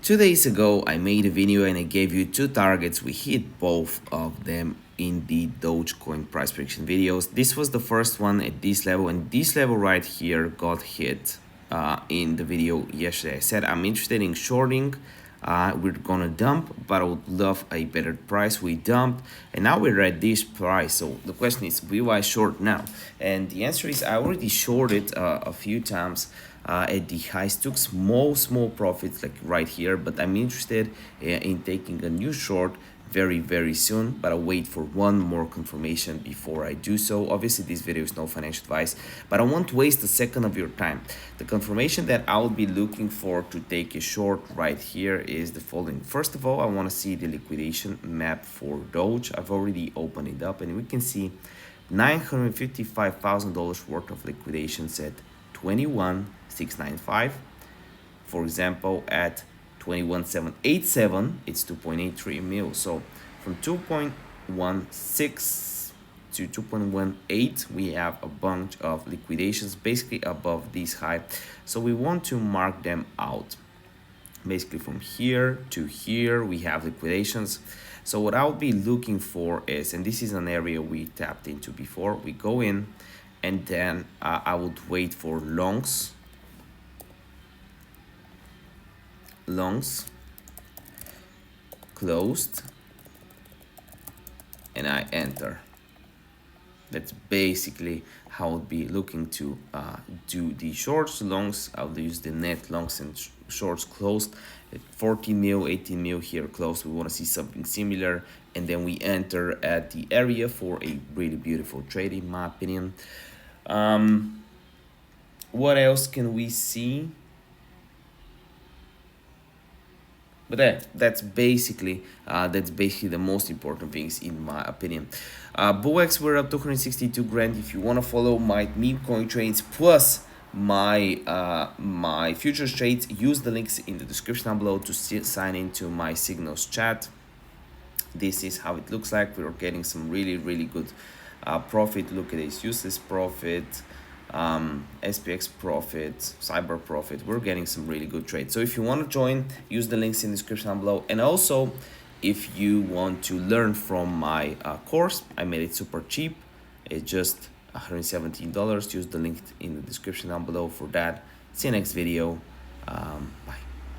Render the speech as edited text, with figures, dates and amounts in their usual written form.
2 days ago, I made a video and I gave you two targets. We hit both of them in the Dogecoin price prediction videos. This was the first one at this level, and this level right here got hit in the video yesterday. I said I'm interested in shorting. We're gonna dump, but I would love a better price. We dumped, and now we're at this price. So the question is, will I short now? And the answer is, I already shorted a few times at the highs. Took small profits like right here, but I'm interested in taking a new short very soon, but I'll wait for one more confirmation before I do so. Obviously this video is no financial advice, but I won't waste a second of your time. The confirmation that I'll be looking for to take a short right here is the following. First of all, I want to see the liquidation map for Doge. I've already opened it up and we can see $955,000 worth of liquidations at 21,695. For example, at 21,787, it's 2.83 mil. So from 2.16 to 2.18, we have a bunch of liquidations basically above this high. So we want to mark them out. Basically from here to here, we have liquidations. So what I'll be looking for is, and this is an area we tapped into before, we go in and then I would wait for longs closed and I enter. That's basically how I'll be looking to do the shorts. Longs, I'll use the net longs and shorts closed at 14 mil, 18 mil here closed. We want to see something similar, and then we enter at the area for a really beautiful trade in my opinion. What else can we see? But that's basically the most important things in my opinion. Bullx, we're up 262 grand. If you want to follow my meme coin trades plus my my futures trades, use the links in the description down below to sign into my signals chat. This is how it looks like. We're getting some really good profit. Look at this useless profit, SPX profit, cyber profit. We're getting some really good trades. So if you want to join, use the links in the description down below. And also, if you want to learn from my course, I made it super cheap. It's just $117. Use the link in the description down below for that. See you next video. Bye.